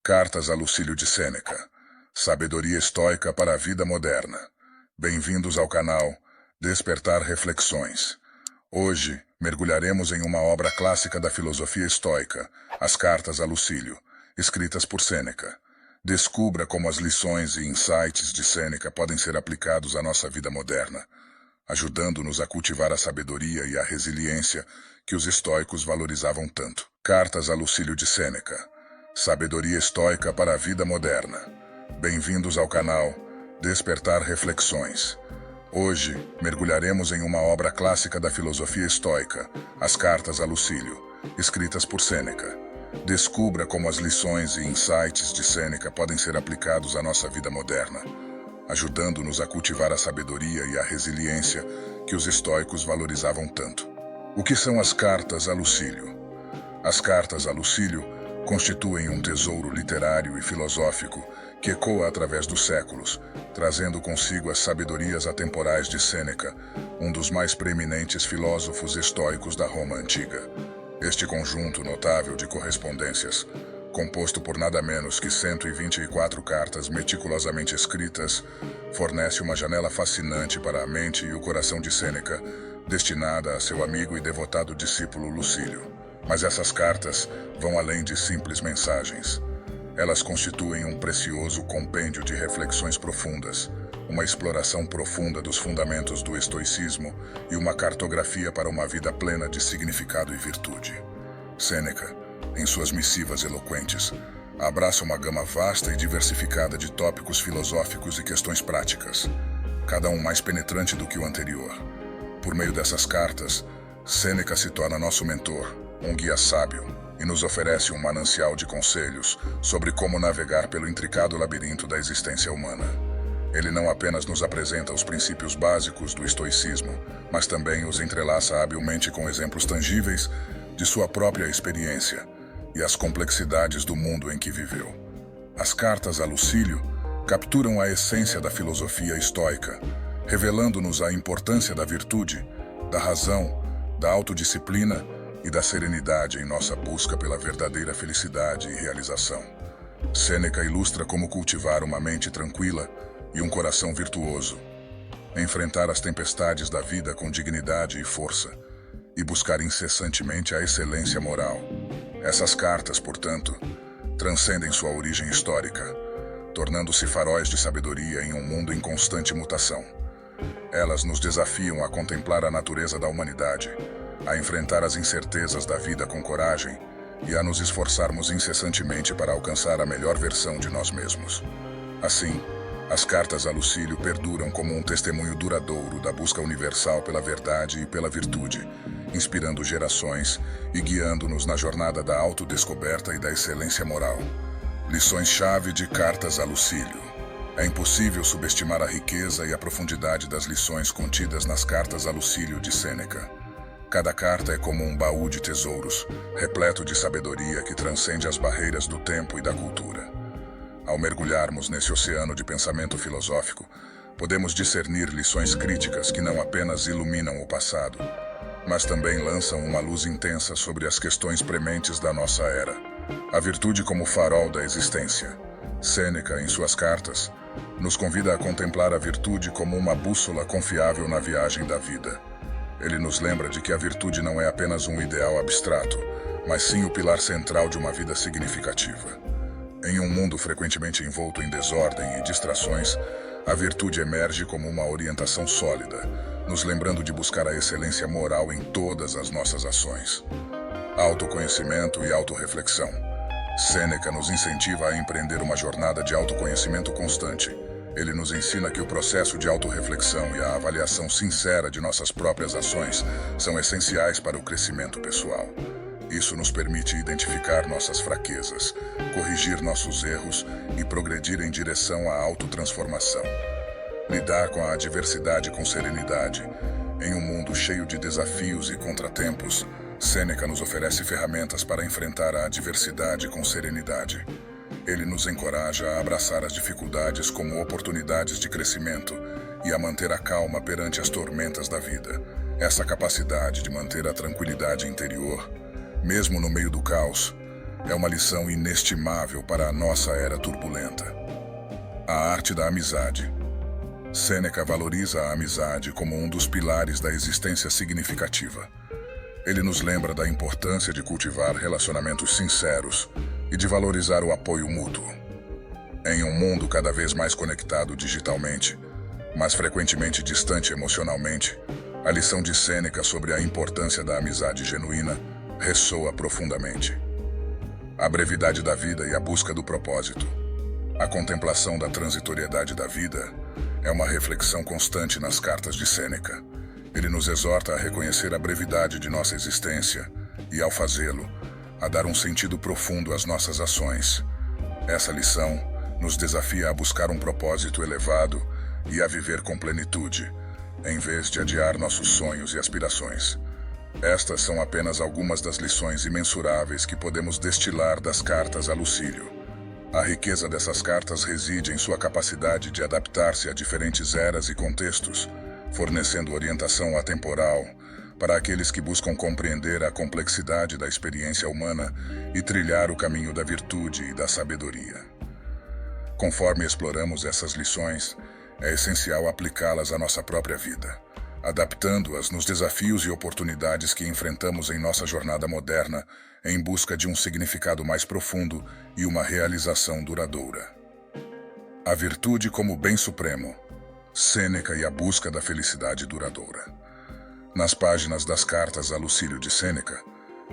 Cartas a Lucílio de Sêneca. Sabedoria estoica para a vida moderna. Bem-vindos ao canal Despertar Reflexões. Hoje, mergulharemos em uma obra clássica da filosofia estoica, as Cartas a Lucílio, escritas por Sêneca. Descubra como as lições e insights de Sêneca podem ser aplicados à nossa vida moderna, ajudando-nos a cultivar a sabedoria e a resiliência que os estoicos valorizavam tanto. Cartas a Lucílio de Sêneca. Sabedoria estoica para a vida moderna. Bem-vindos ao canal Despertar Reflexões. Hoje, mergulharemos em uma obra clássica da filosofia estoica, as Cartas a Lucílio, escritas por Sêneca. Descubra como as lições e insights de Sêneca podem ser aplicados à nossa vida moderna, ajudando-nos a cultivar a sabedoria e a resiliência que os estoicos valorizavam tanto. O que são as Cartas a Lucílio? As Cartas a Lucílio constituem um tesouro literário e filosófico que ecoa através dos séculos, trazendo consigo as sabedorias atemporais de Sêneca, um dos mais preeminentes filósofos estoicos da Roma antiga. Este conjunto notável de correspondências, composto por nada menos que 124 cartas meticulosamente escritas, fornece uma janela fascinante para a mente e o coração de Sêneca, destinada a seu amigo e devotado discípulo Lucílio. Mas essas cartas vão além de simples mensagens. Elas constituem um precioso compêndio de reflexões profundas, uma exploração profunda dos fundamentos do estoicismo e uma cartografia para uma vida plena de significado e virtude. Sêneca, em suas missivas eloquentes, abraça uma gama vasta e diversificada de tópicos filosóficos e questões práticas, cada um mais penetrante do que o anterior. Por meio dessas cartas, Sêneca se torna nosso mentor, um guia sábio, e nos oferece um manancial de conselhos sobre como navegar pelo intricado labirinto da existência humana. Ele não apenas nos apresenta os princípios básicos do estoicismo, mas também os entrelaça habilmente com exemplos tangíveis de sua própria experiência e as complexidades do mundo em que viveu. As Cartas a Lucílio capturam a essência da filosofia estoica, revelando-nos a importância da virtude, da razão, da autodisciplina e da serenidade em nossa busca pela verdadeira felicidade e realização. Sêneca ilustra como cultivar uma mente tranquila e um coração virtuoso, enfrentar as tempestades da vida com dignidade e força, e buscar incessantemente a excelência moral. Essas cartas, portanto, transcendem sua origem histórica, tornando-se faróis de sabedoria em um mundo em constante mutação. Elas nos desafiam a contemplar a natureza da humanidade, a enfrentar as incertezas da vida com coragem e a nos esforçarmos incessantemente para alcançar a melhor versão de nós mesmos. Assim, as Cartas a Lucílio perduram como um testemunho duradouro da busca universal pela verdade e pela virtude, inspirando gerações e guiando-nos na jornada da autodescoberta e da excelência moral. Lições-chave de Cartas a Lucílio. É impossível subestimar a riqueza e a profundidade das lições contidas nas Cartas a Lucílio de Sêneca. Cada carta é como um baú de tesouros, repleto de sabedoria que transcende as barreiras do tempo e da cultura. Ao mergulharmos nesse oceano de pensamento filosófico, podemos discernir lições críticas que não apenas iluminam o passado, mas também lançam uma luz intensa sobre as questões prementes da nossa era. A virtude como farol da existência. Sêneca, em suas cartas, nos convida a contemplar a virtude como uma bússola confiável na viagem da vida. Ele nos lembra de que a virtude não é apenas um ideal abstrato, mas sim o pilar central de uma vida significativa. Em um mundo frequentemente envolto em desordem e distrações, a virtude emerge como uma orientação sólida, nos lembrando de buscar a excelência moral em todas as nossas ações. Autoconhecimento e autorreflexão. Sêneca nos incentiva a empreender uma jornada de autoconhecimento constante. Ele nos ensina que o processo de autorreflexão e a avaliação sincera de nossas próprias ações são essenciais para o crescimento pessoal. Isso nos permite identificar nossas fraquezas, corrigir nossos erros e progredir em direção à autotransformação. Lidar com a adversidade com serenidade. Em um mundo cheio de desafios e contratempos, Sêneca nos oferece ferramentas para enfrentar a adversidade com serenidade. Ele nos encoraja a abraçar as dificuldades como oportunidades de crescimento e a manter a calma perante as tormentas da vida. Essa capacidade de manter a tranquilidade interior, mesmo no meio do caos, é uma lição inestimável para a nossa era turbulenta. A arte da amizade. Sêneca valoriza a amizade como um dos pilares da existência significativa. Ele nos lembra da importância de cultivar relacionamentos sinceros e de valorizar o apoio mútuo. Em um mundo cada vez mais conectado digitalmente, mas frequentemente distante emocionalmente, a lição de Sêneca sobre a importância da amizade genuína ressoa profundamente. A brevidade da vida e a busca do propósito. A contemplação da transitoriedade da vida é uma reflexão constante nas cartas de Sêneca. Ele nos exorta a reconhecer a brevidade de nossa existência e, ao fazê-lo, a dar um sentido profundo às nossas ações. Essa lição nos desafia a buscar um propósito elevado e a viver com plenitude, em vez de adiar nossos sonhos e aspirações. Estas são apenas algumas das lições imensuráveis que podemos destilar das cartas a Lucílio. A riqueza dessas cartas reside em sua capacidade de adaptar-se a diferentes eras e contextos, fornecendo orientação atemporal para aqueles que buscam compreender a complexidade da experiência humana e trilhar o caminho da virtude e da sabedoria. Conforme exploramos essas lições, é essencial aplicá-las à nossa própria vida, adaptando-as nos desafios e oportunidades que enfrentamos em nossa jornada moderna em busca de um significado mais profundo e uma realização duradoura. A virtude como bem supremo. Sêneca e a busca da felicidade duradoura. Nas páginas das cartas a Lucílio de Sêneca,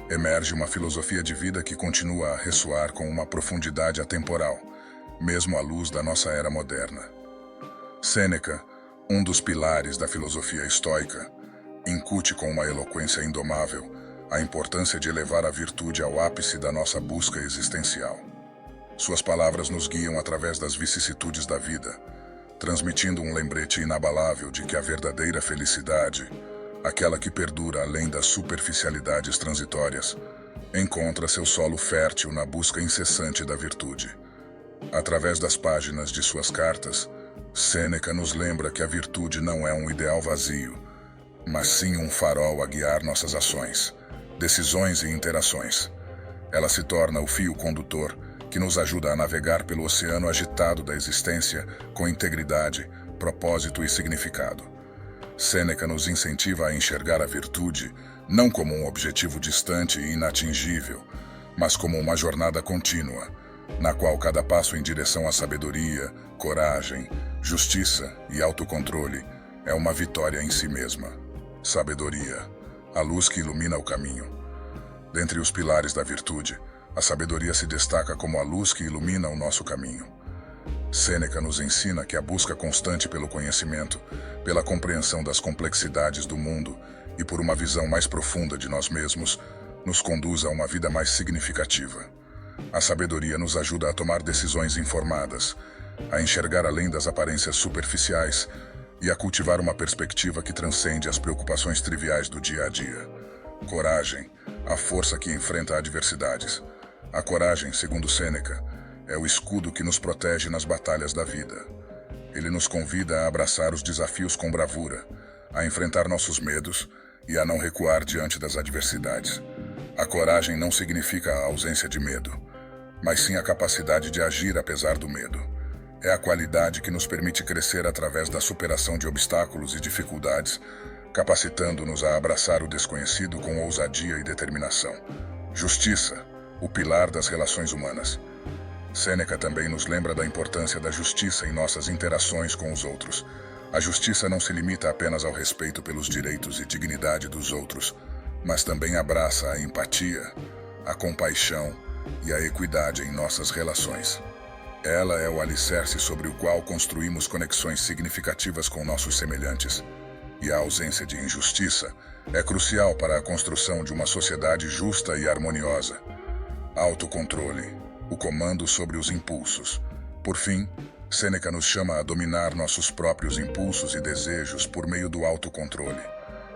emerge uma filosofia de vida que continua a ressoar com uma profundidade atemporal, mesmo à luz da nossa era moderna. Sêneca, um dos pilares da filosofia estoica, incute com uma eloquência indomável a importância de elevar a virtude ao ápice da nossa busca existencial. Suas palavras nos guiam através das vicissitudes da vida, transmitindo um lembrete inabalável de que a verdadeira felicidade, aquela que perdura além das superficialidades transitórias, encontra seu solo fértil na busca incessante da virtude. Através das páginas de suas cartas, Sêneca nos lembra que a virtude não é um ideal vazio, mas sim um farol a guiar nossas ações, decisões e interações. Ela se torna o fio condutor que nos ajuda a navegar pelo oceano agitado da existência com integridade, propósito e significado. Sêneca nos incentiva a enxergar a virtude não como um objetivo distante e inatingível, mas como uma jornada contínua, na qual cada passo em direção à sabedoria, coragem, justiça e autocontrole é uma vitória em si mesma. Sabedoria, a luz que ilumina o caminho. Dentre os pilares da virtude, a sabedoria se destaca como a luz que ilumina o nosso caminho. Sêneca nos ensina que a busca constante pelo conhecimento, pela compreensão das complexidades do mundo e por uma visão mais profunda de nós mesmos, nos conduz a uma vida mais significativa. A sabedoria nos ajuda a tomar decisões informadas, a enxergar além das aparências superficiais e a cultivar uma perspectiva que transcende as preocupações triviais do dia a dia. Coragem, a força que enfrenta adversidades. A coragem, segundo Sêneca, é o escudo que nos protege nas batalhas da vida. Ele nos convida a abraçar os desafios com bravura, a enfrentar nossos medos e a não recuar diante das adversidades. A coragem não significa a ausência de medo, mas sim a capacidade de agir apesar do medo. É a qualidade que nos permite crescer através da superação de obstáculos e dificuldades, capacitando-nos a abraçar o desconhecido com ousadia e determinação. Justiça, o pilar das relações humanas. Sêneca também nos lembra da importância da justiça em nossas interações com os outros. A justiça não se limita apenas ao respeito pelos direitos e dignidade dos outros, mas também abraça a empatia, a compaixão e a equidade em nossas relações. Ela é o alicerce sobre o qual construímos conexões significativas com nossos semelhantes. E a ausência de injustiça é crucial para a construção de uma sociedade justa e harmoniosa. Autocontrole, o comando sobre os impulsos. Por fim, Sêneca nos chama a dominar nossos próprios impulsos e desejos por meio do autocontrole.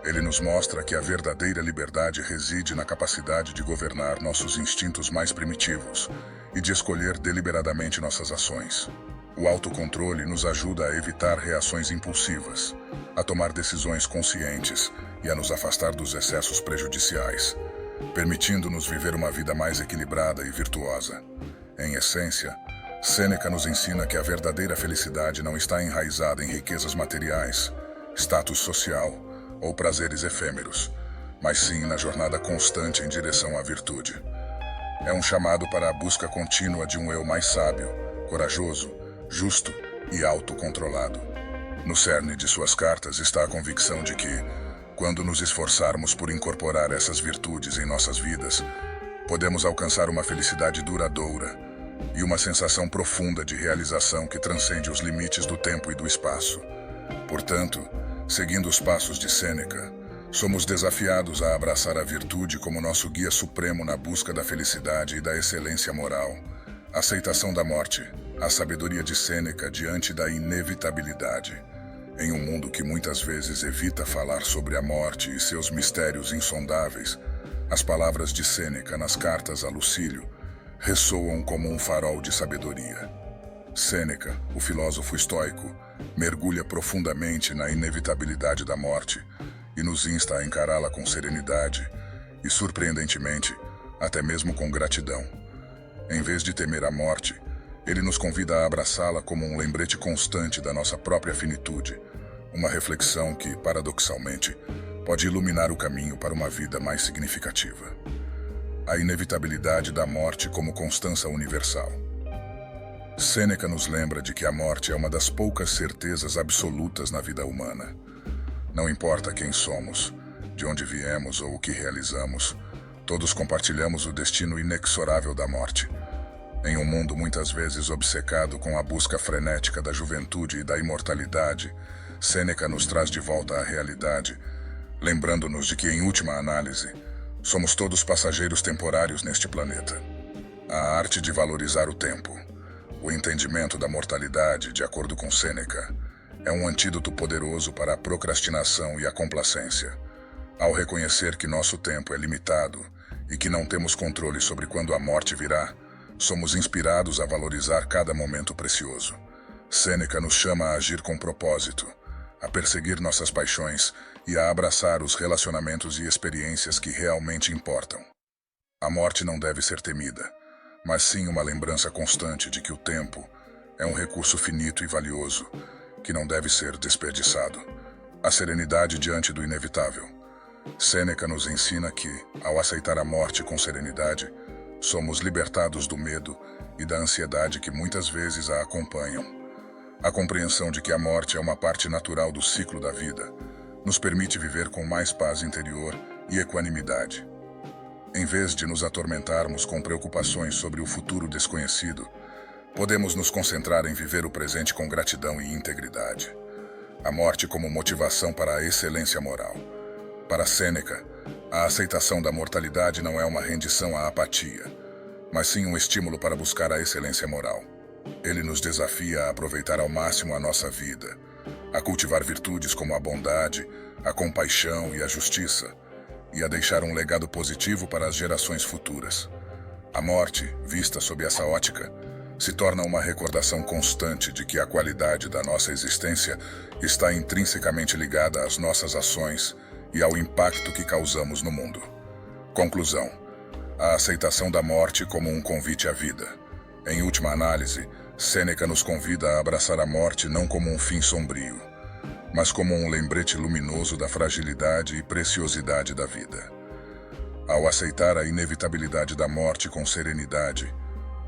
Ele nos mostra que a verdadeira liberdade reside na capacidade de governar nossos instintos mais primitivos e de escolher deliberadamente nossas ações. O autocontrole nos ajuda a evitar reações impulsivas, a tomar decisões conscientes e a nos afastar dos excessos prejudiciais. permitindo-nos viver uma vida mais equilibrada e virtuosa. Em essência, Sêneca nos ensina que a verdadeira felicidade não está enraizada em riquezas materiais, status social ou prazeres efêmeros, mas sim na jornada constante em direção à virtude. É um chamado para a busca contínua de um eu mais sábio, corajoso, justo e autocontrolado. No cerne de suas cartas está a convicção de que, quando nos esforçarmos por incorporar essas virtudes em nossas vidas, podemos alcançar uma felicidade duradoura e uma sensação profunda de realização que transcende os limites do tempo e do espaço. Portanto, seguindo os passos de Sêneca, somos desafiados a abraçar a virtude como nosso guia supremo na busca da felicidade e da excelência moral, a aceitação da morte, a sabedoria de Sêneca diante da inevitabilidade. Em um mundo que muitas vezes evita falar sobre a morte e seus mistérios insondáveis, as palavras de Sêneca nas cartas a Lucílio ressoam como um farol de sabedoria. Sêneca, o filósofo estoico, mergulha profundamente na inevitabilidade da morte e nos insta a encará-la com serenidade e, surpreendentemente, até mesmo com gratidão. Em vez de temer a morte, ele nos convida a abraçá-la como um lembrete constante da nossa própria finitude, uma reflexão que, paradoxalmente, pode iluminar o caminho para uma vida mais significativa. A inevitabilidade da morte como constância universal. Sêneca nos lembra de que a morte é uma das poucas certezas absolutas na vida humana. Não importa quem somos, de onde viemos ou o que realizamos, todos compartilhamos o destino inexorável da morte. Em um mundo muitas vezes obcecado com a busca frenética da juventude e da imortalidade, Sêneca nos traz de volta à realidade, lembrando-nos de que, em última análise, somos todos passageiros temporários neste planeta. A arte de valorizar o tempo, o entendimento da mortalidade, de acordo com Sêneca, é um antídoto poderoso para a procrastinação e a complacência. Ao reconhecer que nosso tempo é limitado e que não temos controle sobre quando a morte virá, somos inspirados a valorizar cada momento precioso. Sêneca nos chama a agir com propósito, a perseguir nossas paixões e a abraçar os relacionamentos e experiências que realmente importam. A morte não deve ser temida, mas sim uma lembrança constante de que o tempo é um recurso finito e valioso que não deve ser desperdiçado. A serenidade diante do inevitável. Sêneca nos ensina que, ao aceitar a morte com serenidade, somos libertados do medo e da ansiedade que muitas vezes a acompanham. A compreensão de que a morte é uma parte natural do ciclo da vida nos permite viver com mais paz interior e equanimidade. Em vez de nos atormentarmos com preocupações sobre o futuro desconhecido, podemos nos concentrar em viver o presente com gratidão e integridade. A morte como motivação para a excelência moral. Para Sêneca, a aceitação da mortalidade não é uma rendição à apatia, mas sim um estímulo para buscar a excelência moral. Ele nos desafia a aproveitar ao máximo a nossa vida, a cultivar virtudes como a bondade, a compaixão e a justiça, e a deixar um legado positivo para as gerações futuras. A morte, vista sob essa ótica, se torna uma recordação constante de que a qualidade da nossa existência está intrinsecamente ligada às nossas ações e ao impacto que causamos no mundo. Conclusão: a aceitação da morte como um convite à vida. Em última análise, Sêneca nos convida a abraçar a morte não como um fim sombrio, mas como um lembrete luminoso da fragilidade e preciosidade da vida. Ao aceitar a inevitabilidade da morte com serenidade,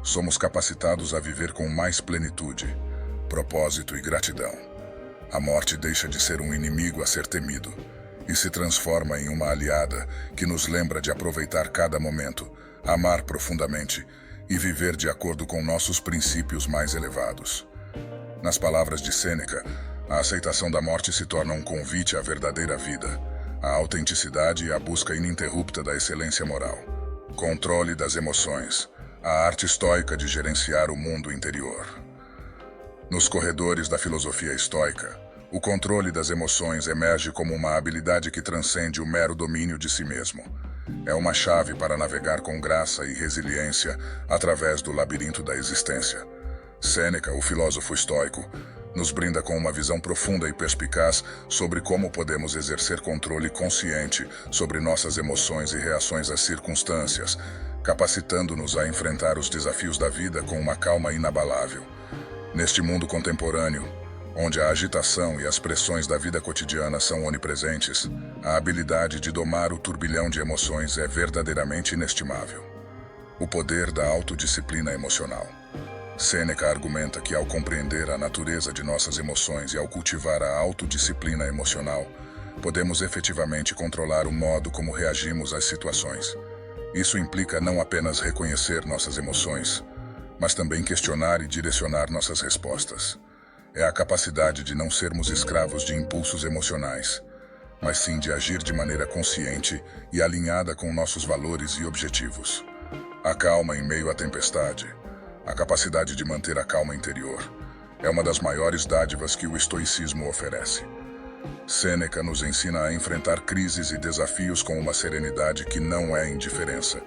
somos capacitados a viver com mais plenitude, propósito e gratidão. A morte deixa de ser um inimigo a ser temido e se transforma em uma aliada que nos lembra de aproveitar cada momento, amar profundamente e viver de acordo com nossos princípios mais elevados. Nas palavras de Sêneca, a aceitação da morte se torna um convite à verdadeira vida, à autenticidade e à busca ininterrupta da excelência moral. Controle das emoções, a arte estoica de gerenciar o mundo interior. Nos corredores da filosofia estoica, o controle das emoções emerge como uma habilidade que transcende o mero domínio de si mesmo. É uma chave para navegar com graça e resiliência através do labirinto da existência. Sêneca, o filósofo estoico, nos brinda com uma visão profunda e perspicaz sobre como podemos exercer controle consciente sobre nossas emoções e reações às circunstâncias, capacitando-nos a enfrentar os desafios da vida com uma calma inabalável. Neste mundo contemporâneo, onde a agitação e as pressões da vida cotidiana são onipresentes, a habilidade de domar o turbilhão de emoções é verdadeiramente inestimável. O poder da autodisciplina emocional. Sêneca argumenta que ao compreender a natureza de nossas emoções e ao cultivar a autodisciplina emocional, podemos efetivamente controlar o modo como reagimos às situações. Isso implica não apenas reconhecer nossas emoções, mas também questionar e direcionar nossas respostas. É a capacidade de não sermos escravos de impulsos emocionais, mas sim de agir de maneira consciente e alinhada com nossos valores e objetivos. A calma em meio à tempestade, a capacidade de manter a calma interior, é uma das maiores dádivas que o estoicismo oferece. Sêneca nos ensina a enfrentar crises e desafios com uma serenidade que não é indiferença,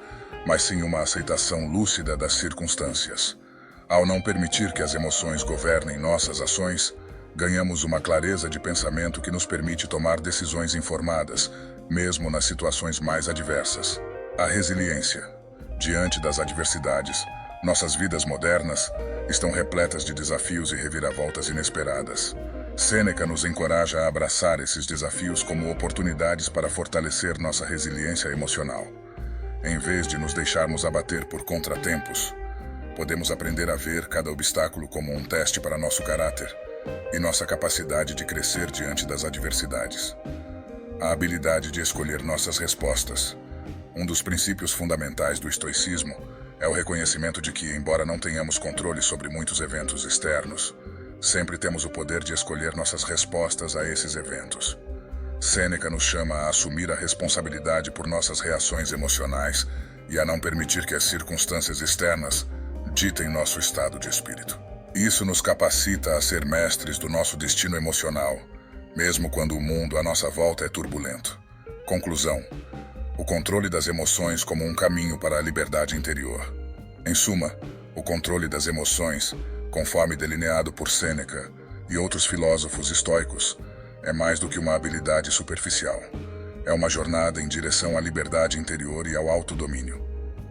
mas sim uma aceitação lúcida das circunstâncias. Ao não permitir que as emoções governem nossas ações, ganhamos uma clareza de pensamento que nos permite tomar decisões informadas, mesmo nas situações mais adversas. A resiliência. Diante das adversidades, nossas vidas modernas estão repletas de desafios e reviravoltas inesperadas. Sêneca nos encoraja a abraçar esses desafios como oportunidades para fortalecer nossa resiliência emocional. Em vez de nos deixarmos abater por contratempos, podemos aprender a ver cada obstáculo como um teste para nosso caráter e nossa capacidade de crescer diante das adversidades. A habilidade de escolher nossas respostas. Um dos princípios fundamentais do estoicismo é o reconhecimento de que, embora não tenhamos controle sobre muitos eventos externos, sempre temos o poder de escolher nossas respostas a esses eventos. Sêneca nos chama a assumir a responsabilidade por nossas reações emocionais e a não permitir que as circunstâncias externas ditem nosso estado de espírito. Isso nos capacita a ser mestres do nosso destino emocional, mesmo quando o mundo à nossa volta é turbulento. Conclusão: o controle das emoções como um caminho para a liberdade interior. Em suma, o controle das emoções, conforme delineado por Sêneca e outros filósofos estoicos, é mais do que uma habilidade superficial. É uma jornada em direção à liberdade interior e ao autodomínio.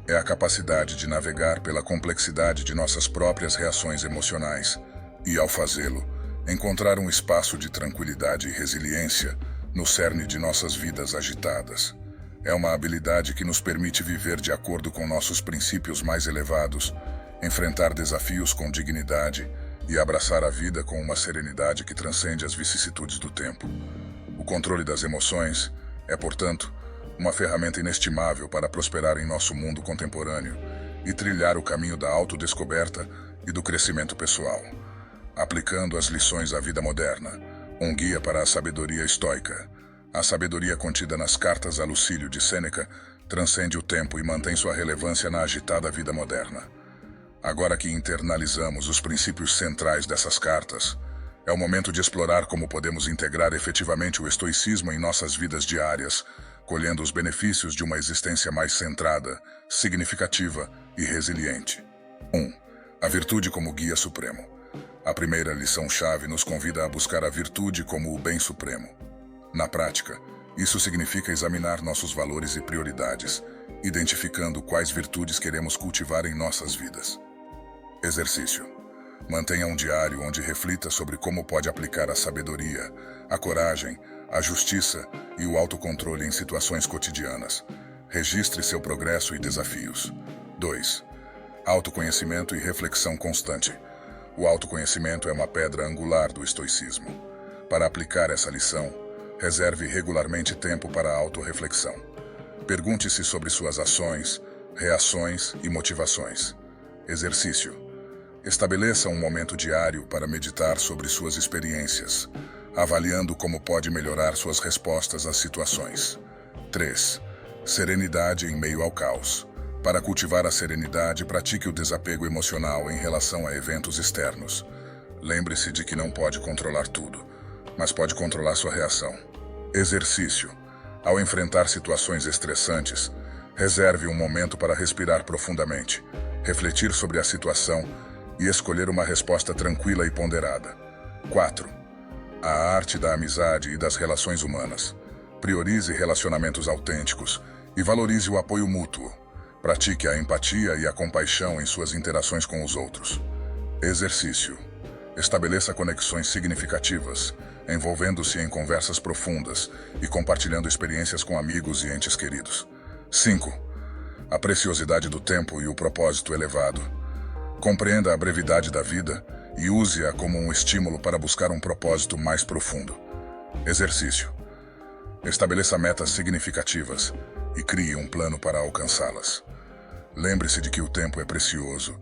É a capacidade de navegar pela complexidade de nossas próprias reações emocionais e, ao fazê-lo, encontrar um espaço de tranquilidade e resiliência no cerne de nossas vidas agitadas. É uma habilidade que nos permite viver de acordo com nossos princípios mais elevados, enfrentar desafios com dignidade e abraçar a vida com uma serenidade que transcende as vicissitudes do tempo. O controle das emoções é, portanto, uma ferramenta inestimável para prosperar em nosso mundo contemporâneo e trilhar o caminho da autodescoberta e do crescimento pessoal. Aplicando as lições à vida moderna, um guia para a sabedoria estoica. A sabedoria contida nas Cartas a Lucílio de Sêneca transcende o tempo e mantém sua relevância na agitada vida moderna. Agora que internalizamos os princípios centrais dessas cartas, é o momento de explorar como podemos integrar efetivamente o estoicismo em nossas vidas diárias, colhendo os benefícios de uma existência mais centrada, significativa e resiliente. 1. A virtude como guia supremo. A primeira lição-chave nos convida a buscar a virtude como o bem supremo. Na prática, isso significa examinar nossos valores e prioridades, identificando quais virtudes queremos cultivar em nossas vidas. Exercício. Mantenha um diário onde reflita sobre como pode aplicar a sabedoria, a coragem, a justiça e o autocontrole em situações cotidianas. Registre seu progresso e desafios. 2. Autoconhecimento e reflexão constante. O autoconhecimento é uma pedra angular do estoicismo. Para aplicar essa lição, reserve regularmente tempo para a autorreflexão. Pergunte-se sobre suas ações, reações e motivações. Exercício. Estabeleça um momento diário para meditar sobre suas experiências, avaliando como pode melhorar suas respostas às situações. 3. Serenidade em meio ao caos. Para cultivar a serenidade, pratique o desapego emocional em relação a eventos externos. Lembre-se de que não pode controlar tudo, mas pode controlar sua reação. Exercício. Ao enfrentar situações estressantes, reserve um momento para respirar profundamente, refletir sobre a situação e escolher uma resposta tranquila e ponderada. 4. A arte da amizade e das relações humanas. Priorize relacionamentos autênticos e valorize o apoio mútuo. Pratique a empatia e a compaixão em suas interações com os outros. Exercício. Estabeleça conexões significativas, envolvendo-se em conversas profundas e compartilhando experiências com amigos e entes queridos. 5. A preciosidade do tempo e o propósito elevado. Compreenda a brevidade da vida e use-a como um estímulo para buscar um propósito mais profundo. Exercício. Estabeleça metas significativas e crie um plano para alcançá-las. Lembre-se de que o tempo é precioso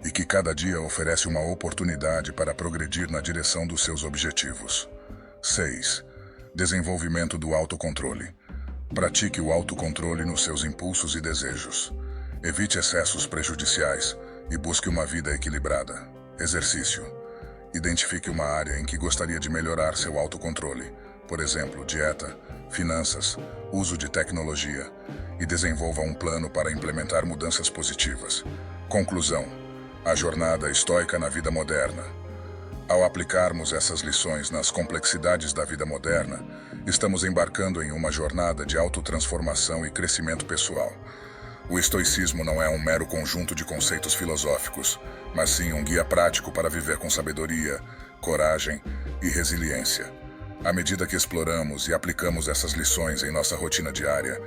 e que cada dia oferece uma oportunidade para progredir na direção dos seus objetivos. 6. Desenvolvimento do autocontrole. Pratique o autocontrole nos seus impulsos e desejos. Evite excessos prejudiciais e busque uma vida equilibrada. Exercício. Identifique uma área em que gostaria de melhorar seu autocontrole, por exemplo, dieta, finanças, uso de tecnologia, e desenvolva um plano para implementar mudanças positivas. Conclusão. A jornada estoica na vida moderna. Ao aplicarmos essas lições nas complexidades da vida moderna, estamos embarcando em uma jornada de autotransformação e crescimento pessoal. O estoicismo não é um mero conjunto de conceitos filosóficos, mas sim um guia prático para viver com sabedoria, coragem e resiliência. À medida que exploramos e aplicamos essas lições em nossa rotina diária,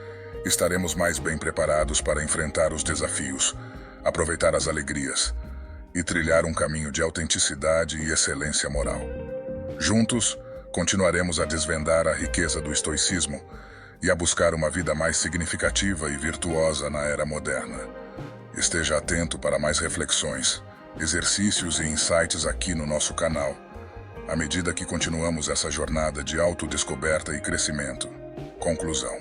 estaremos mais bem preparados para enfrentar os desafios, aproveitar as alegrias e trilhar um caminho de autenticidade e excelência moral. Juntos, continuaremos a desvendar a riqueza do estoicismo e a buscar uma vida mais significativa e virtuosa na era moderna. Esteja atento para mais reflexões, exercícios e insights aqui no nosso canal, à medida que continuamos essa jornada de autodescoberta e crescimento. Conclusão.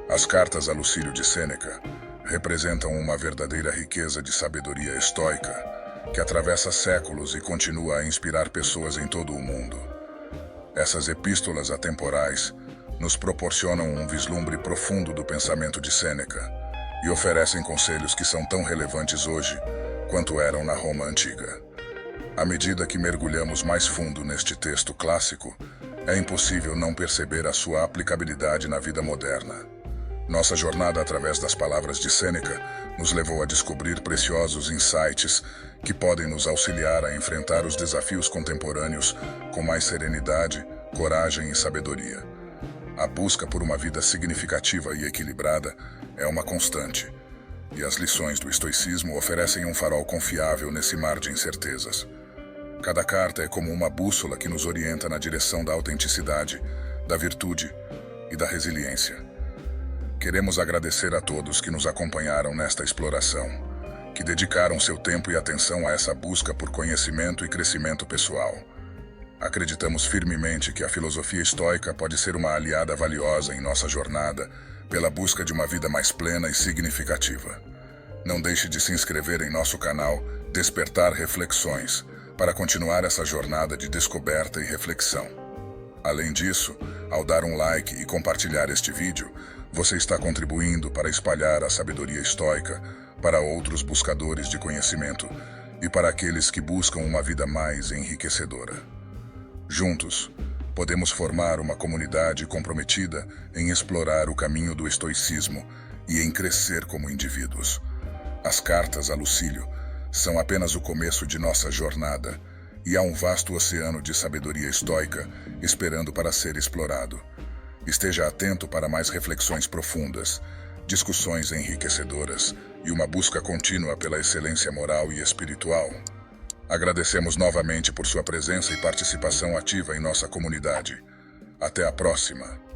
As cartas a Lucílio de Sêneca representam uma verdadeira riqueza de sabedoria estoica que atravessa séculos e continua a inspirar pessoas em todo o mundo. Essas epístolas atemporais nos proporcionam um vislumbre profundo do pensamento de Sêneca e oferecem conselhos que são tão relevantes hoje quanto eram na Roma antiga. À medida que mergulhamos mais fundo neste texto clássico, é impossível não perceber a sua aplicabilidade na vida moderna. Nossa jornada através das palavras de Sêneca nos levou a descobrir preciosos insights que podem nos auxiliar a enfrentar os desafios contemporâneos com mais serenidade, coragem e sabedoria. A busca por uma vida significativa e equilibrada é uma constante, e as lições do estoicismo oferecem um farol confiável nesse mar de incertezas. Cada carta é como uma bússola que nos orienta na direção da autenticidade, da virtude e da resiliência. Queremos agradecer a todos que nos acompanharam nesta exploração, que dedicaram seu tempo e atenção a essa busca por conhecimento e crescimento pessoal. Acreditamos firmemente que a filosofia estoica pode ser uma aliada valiosa em nossa jornada pela busca de uma vida mais plena e significativa. Não deixe de se inscrever em nosso canal Despertar Reflexões para continuar essa jornada de descoberta e reflexão. Além disso, ao dar um like e compartilhar este vídeo, você está contribuindo para espalhar a sabedoria estoica para outros buscadores de conhecimento e para aqueles que buscam uma vida mais enriquecedora. Juntos, podemos formar uma comunidade comprometida em explorar o caminho do estoicismo e em crescer como indivíduos. As cartas a Lucílio são apenas o começo de nossa jornada e há um vasto oceano de sabedoria estoica esperando para ser explorado. Esteja atento para mais reflexões profundas, discussões enriquecedoras e uma busca contínua pela excelência moral e espiritual. Agradecemos novamente por sua presença e participação ativa em nossa comunidade. Até a próxima!